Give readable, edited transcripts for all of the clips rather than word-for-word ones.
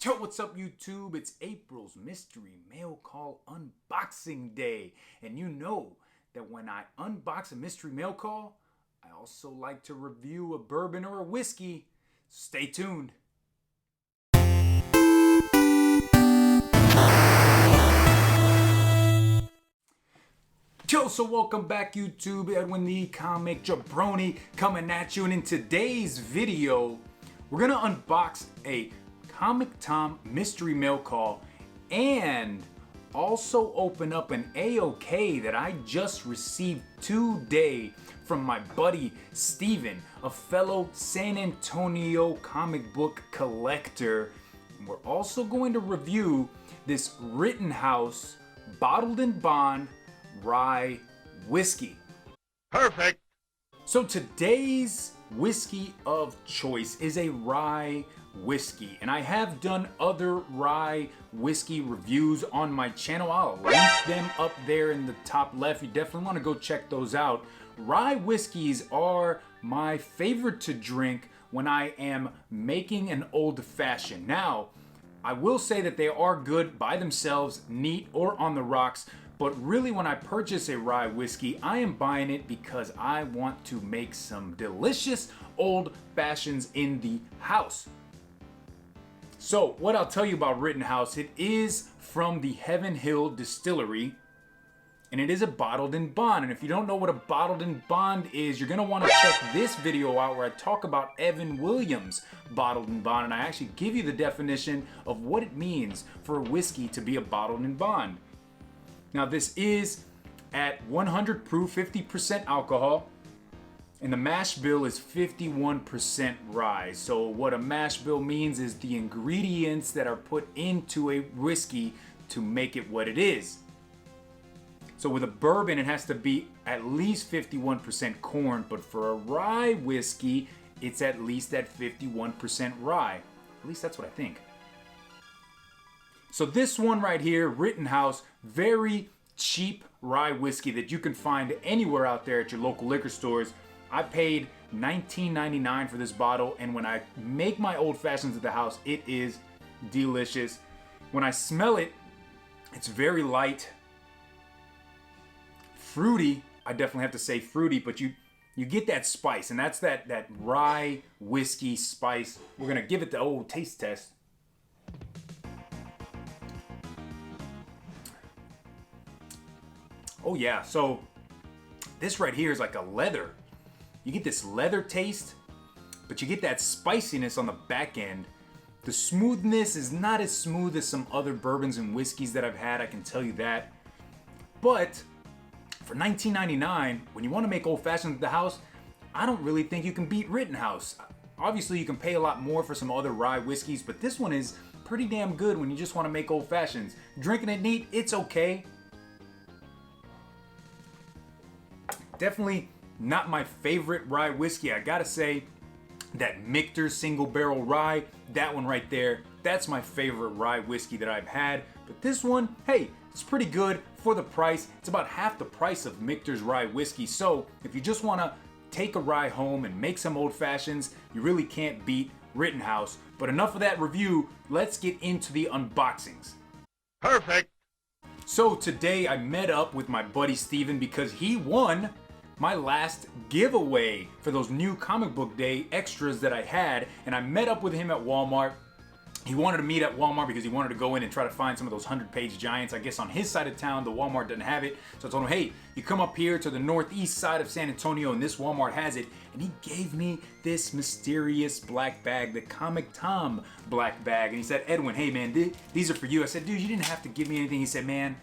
Yo, what's up YouTube? It's April's Mystery Mail Call Unboxing Day. And you know that when I unbox a mystery mail call, I also like to review a bourbon or a whiskey. Stay tuned. Yo, so welcome back YouTube. Edwin the Comic Jabroni coming at you. And in today's video, we're gonna unbox a Comic Tom mystery mail call and also open up an AOK that I just received today from my buddy Steven, a fellow San Antonio comic book collector. And we're also going to review this Rittenhouse Bottled in Bond Rye Whiskey. Perfect. So today's whiskey of choice is a rye whiskey, and I have done other rye whiskey reviews on my channel. I'll link them up there in the top left. You definitely want to go check those out. Rye whiskeys are my favorite to drink when I am making an old fashioned. Now, I will say that they are good by themselves, neat or on the rocks. But really, when I purchase a rye whiskey, I am buying it because I want to make some delicious old fashions in the house. So, what I'll tell you about Rittenhouse, it is from the Heaven Hill Distillery, and it is a bottled in bond. And if you don't know what a bottled in bond is, you're gonna want to check this video out where I talk about Evan Williams' bottled in bond, and I actually give you the definition of what it means for a whiskey to be a bottled in bond. Now this is at 100 proof, 50% alcohol, and the mash bill is 51% rye. So what a mash bill means is the ingredients that are put into a whiskey to make it what it is. So with a bourbon, it has to be at least 51% corn, but for a rye whiskey, it's at least at 51% rye. At least that's what I think. So this one right here, Rittenhouse, very cheap rye whiskey that you can find anywhere out there at your local liquor stores. I paid $19.99 for this bottle, and when I make my old fashions at the house, it is delicious. When I smell it, it's very light, fruity. I definitely have to say fruity, but you get that spice, and that's that rye whiskey spice. We're gonna give it the old taste test. Oh yeah, so this right here is like a leather. You get this leather taste, but you get that spiciness on the back end. The smoothness is not as smooth as some other bourbons and whiskeys that I've had, I can tell you that. But for $19.99, when you want to make old fashions at the house, I don't really think you can beat Rittenhouse. Obviously you can pay a lot more for some other rye whiskeys, but this one is pretty damn good when you just want to make old fashions. Drinking it neat, it's okay. Definitely not my favorite rye whiskey. I gotta say that Michter's Single Barrel Rye, that one right there, that's my favorite rye whiskey that I've had. But this one, hey, it's pretty good for the price. It's about half the price of Michter's rye whiskey. So if you just wanna take a rye home and make some old fashions, you really can't beat Rittenhouse. But enough of that review, let's get into the unboxings. Perfect. So today I met up with my buddy Steven because he won my last giveaway for those new comic book day extras that I had, and I met up with him at Walmart. He wanted to meet at Walmart because he wanted to go in and try to find some of those 100-page giants. I guess on his side of town, the Walmart doesn't have it. So I told him, hey, you come up here to the northeast side of San Antonio and this Walmart has it. And he gave me this mysterious black bag, the Comic Tom black bag. And he said, Edwin, hey man, these are for you. I said, dude, you didn't have to give me anything. He said, man,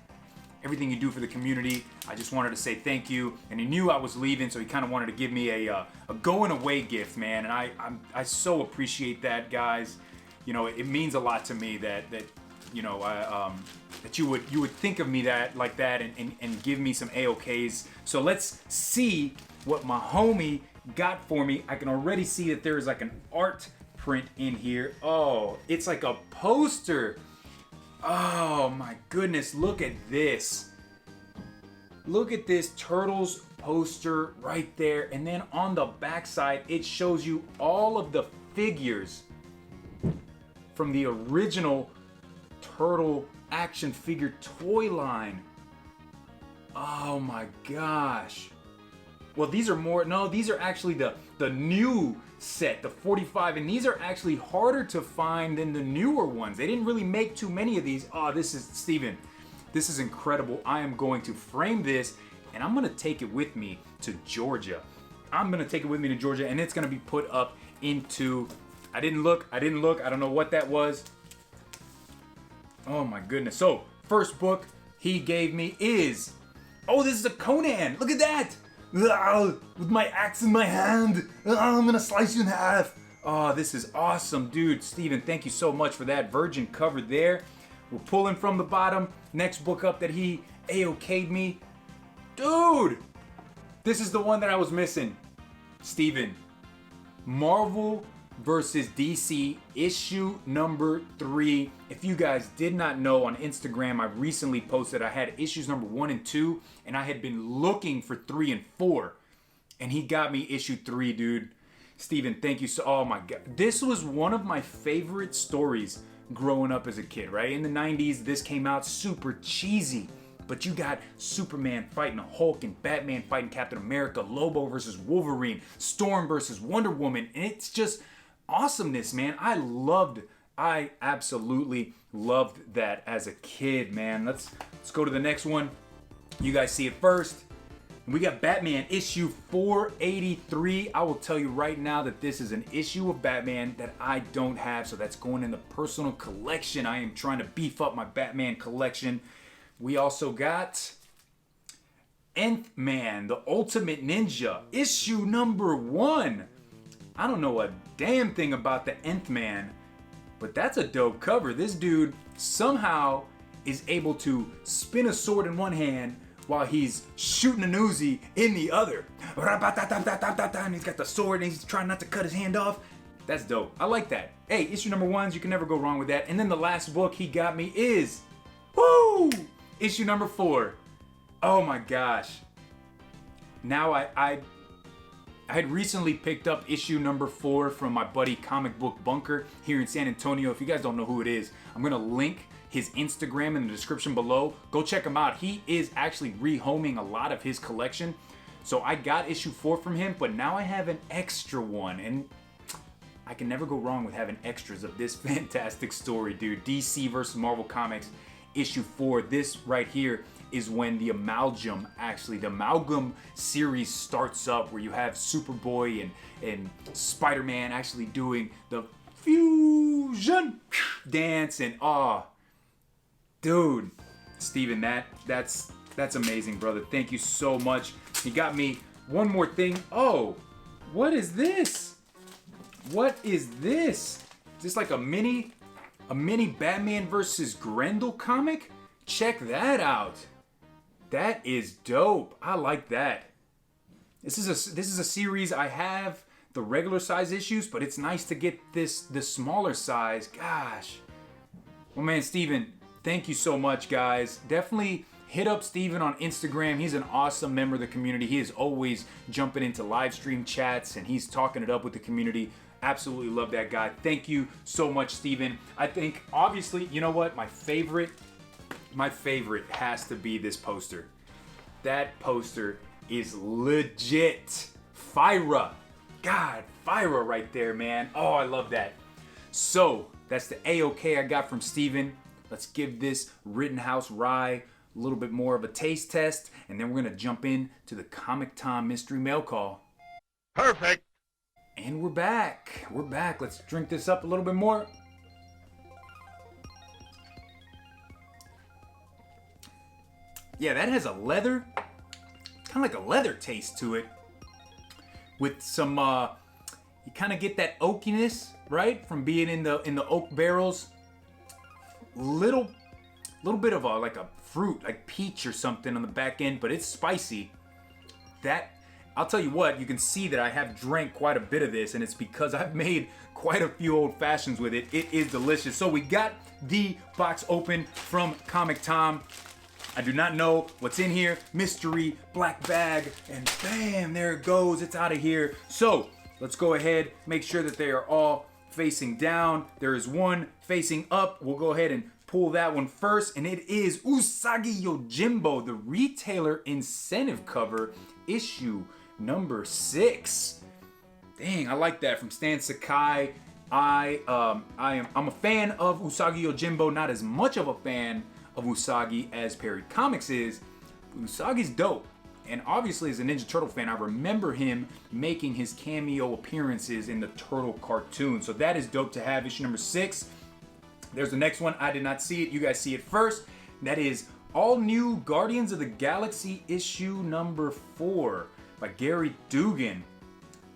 everything you do for the community, I just wanted to say thank you. And he knew I was leaving, so he kind of wanted to give me a going away gift, man. And I so appreciate that, guys. You know, it means a lot to me that you know that you would think of me like that and give me some AOKs. So let's see what my homie got for me. I can already see that there is like an art print in here. Oh, it's like a poster. Oh my goodness, look at this. Look at this Turtles poster right there. And then on the back side, it shows you all of the figures from the original Turtle action figure toy line. Oh my gosh. Well, these are more, no, these are actually the new set, the 45, and these are actually harder to find than the newer ones. They didn't really make too many of these. Oh, this is, Steven, this is incredible. I am going to frame this, and I'm gonna take it with me to Georgia. I'm gonna take it with me to Georgia, and it's gonna be put up into, I didn't look, I don't know what that was. Oh my goodness. So, first book he gave me is, oh, this is a Conan. Look at that. With my axe in my hand. I'm gonna slice you in half. Oh, this is awesome, dude. Steven, thank you so much for that. Virgin cover there. We're pulling from the bottom. Next book up that he AOK'd me. Dude, this is the one that I was missing. Steven, Marvel versus DC issue number 3. If you guys did not know, on Instagram I recently posted I had issues number 1 and 2, and I had been looking for 3 and 4, and he got me issue 3, dude. Steven, thank you so, oh my god. This was one of my favorite stories growing up as a kid, right? In the 90s, this came out super cheesy, but you got Superman fighting Hulk and Batman fighting Captain America, Lobo versus Wolverine, Storm versus Wonder Woman, and it's just awesomeness, man. I absolutely loved that as a kid, man. Let's go to the next one. You guys see it first. We got Batman issue 483. I will tell you right now that this is an issue of Batman that I don't have, so that's going in the personal collection. I am trying to beef up my Batman collection. We also got Nth Man, the Ultimate Ninja, issue number 1. I don't know a damn thing about the Nth Man, but that's a dope cover. This dude somehow is able to spin a sword in one hand while he's shooting an Uzi in the other. And he's got the sword and he's trying not to cut his hand off. That's dope. I like that. Hey, issue number 1s, you can never go wrong with that. And then the last book he got me is, woo, issue number 4. Oh my gosh. Now I had recently picked up issue number 4 from my buddy Comic Book Bunker here in San Antonio. If you guys don't know who it is, I'm gonna link his Instagram in the description below. Go check him out. He is actually rehoming a lot of his collection. So I got issue 4 from him, but now I have an extra one, and I can never go wrong with having extras of this fantastic story, dude. DC versus Marvel Comics issue 4. This right here is when the amalgam series starts up, where you have Superboy and Spider-Man actually doing the fusion dance, and dude, Steven, that's amazing, brother. Thank you so much. He got me one more thing. Oh, what is this? What is this? Is this like a mini Batman versus Grendel comic? Check that out. That is dope. I like that. This is a series. I have the regular size issues, but it's nice to get the smaller size. Gosh. Well, man, Steven, thank you so much, guys. Definitely hit up Steven on Instagram. He's an awesome member of the community. He is always jumping into live stream chats, and he's talking it up with the community. Absolutely love that guy. Thank you so much, Steven. I think, obviously, you know what? My favorite has to be this poster. That poster is legit. Fyra. God, Fyra right there, man. Oh, I love that. So, that's the AOK I got from Steven. Let's give this Rittenhouse Rye a little bit more of a taste test, and then we're going to jump in to the Comic Tom Mystery Mail Call. Perfect. And we're back. We're back. Let's drink this up a little bit more. Yeah, that has a leather, kind of like a leather taste to it. With some, you kind of get that oakiness, right, from being in the oak barrels. Little bit of like a fruit, like peach or something on the back end, but it's spicy. That, I'll tell you what, you can see that I have drank quite a bit of this, and it's because I've made quite a few old fashions with it. It is delicious. So we got the box open from Comic Tom. I do not know what's in here. Mystery black bag, and bam, there it goes. It's out of here. So let's go ahead, make sure that they are all facing down. There is one facing up. We'll go ahead and pull that one first. And it is Usagi Yojimbo, the retailer incentive cover, issue number 6. Dang, I like that, from Stan Sakai. I'm a fan of Usagi Yojimbo, not as much of a fan of Usagi as Perry Comics is. Usagi's dope. And obviously, as a Ninja Turtle fan, I remember him making his cameo appearances in the Turtle cartoon. So that is dope to have, issue number 6. There's the next one. I did not see it. You guys see it first. That is All New Guardians of the Galaxy issue number 4 by Gary Dugan.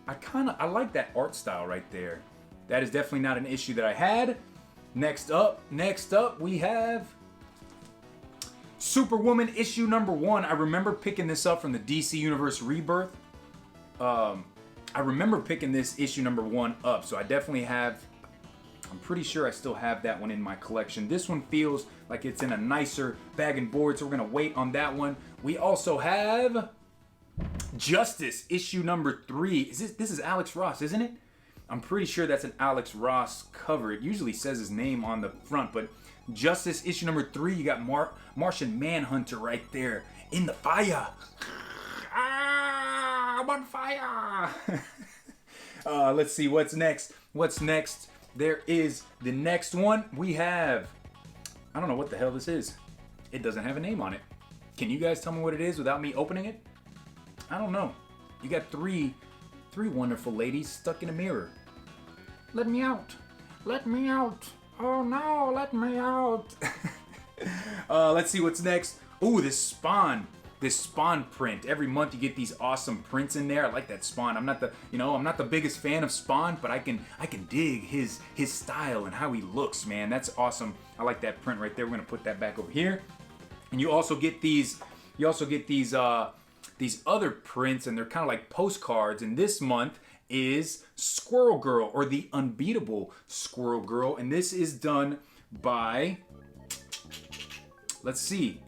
I like that art style right there. That is definitely not an issue that I had. Next up, we have Superwoman issue number 1. I remember picking this up from the DC Universe Rebirth. I remember picking this issue number 1 up, so I definitely have. I'm pretty sure I still have that one in my collection. This one feels like it's in a nicer bag and board, so we're gonna wait on that one. We also have Justice issue number 3. This is Alex Ross, isn't it? I'm pretty sure that's an Alex Ross cover. It usually says his name on the front, but Justice issue number 3, you got Martian Manhunter right there in the fire. I'm on fire. Let's see what's next. There is the next one. We have, I don't know what the hell this is. It doesn't have a name on it. Can you guys tell me what it is without me opening it? I don't know. You got three wonderful ladies stuck in a mirror. Let me out. Let me out. Oh no, let me out. Let's see what's next. Ooh, this Spawn print. Every month you get these awesome prints in there. I like that Spawn. I'm not the biggest fan of Spawn, but I can dig his style and how he looks, man. That's awesome. I like that print right there. We're gonna put that back over here. And you also get these other prints, and they're kind of like postcards. And this month is Squirrel Girl, or the Unbeatable Squirrel Girl. And this is done by, let's see,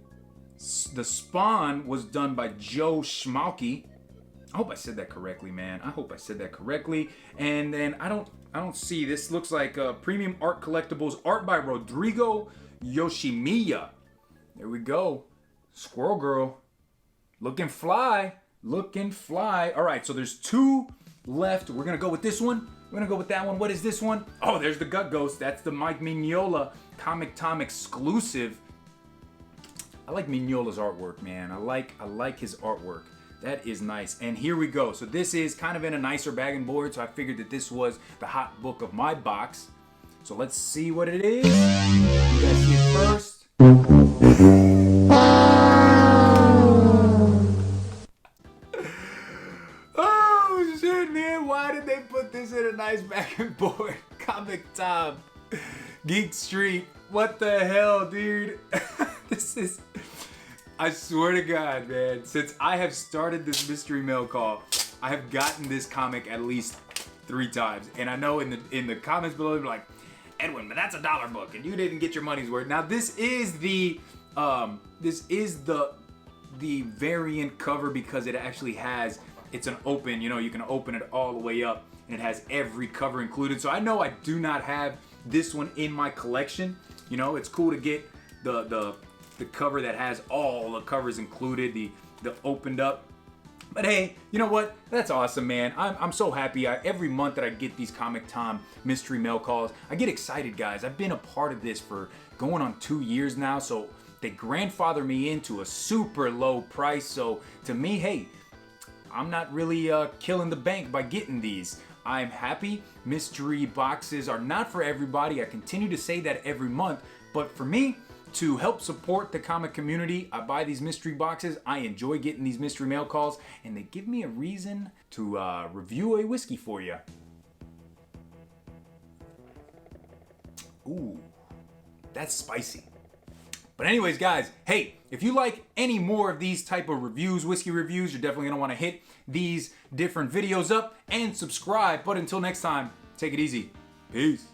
the Spawn was done by Joe Schmalke. I hope I said that correctly, man. I hope I said that correctly. And then I don't see, this looks like Premium Art Collectibles, art by Rodrigo Yoshimiya. There we go. Squirrel Girl. Looking fly. All right, so there's 2 left. We're going to go with this one. We're going to go with that one. What is this one? Oh, there's the Gut Ghost. That's the Mike Mignola Comic Tom exclusive. I like Mignola's artwork, man. I like his artwork. That is nice. And here we go. So this is kind of in a nicer bag and board, so I figured that this was the hot book of my box. So let's see what it is. You guys see it first. Oh shit, man. Why did they put this in a nice bag and board? Comic Tom. Geek Street. What the hell, dude? This is, I swear to God, man, since I have started this mystery mail call, I have gotten this comic at least 3 times. And I know in the comments below, they're like, Edwin, but that's a $1 book and you didn't get your money's worth. Now this is the variant cover, because it actually has, it's an open, you can open it all the way up, and it has every cover included. So I know I do not have this one in my collection. It's cool to get the cover that has all the covers included, the opened up. But hey, you know what? That's awesome, man. I'm so happy. Every month that I get these Comic Tom mystery mail calls, I get excited, guys. I've been a part of this for going on 2 years now, so they grandfather me into a super low price. So to me, hey, I'm not really killing the bank by getting these. I'm happy. Mystery boxes are not for everybody. I continue to say that every month, but for me, to help support the comic community, I buy these mystery boxes. I enjoy getting these mystery mail calls, and they give me a reason to review a whiskey for you. Ooh, that's spicy. But anyways, guys, hey, if you like any more of these type of reviews, whiskey reviews, you're definitely going to want to hit these different videos up and subscribe. But until next time, take it easy. Peace.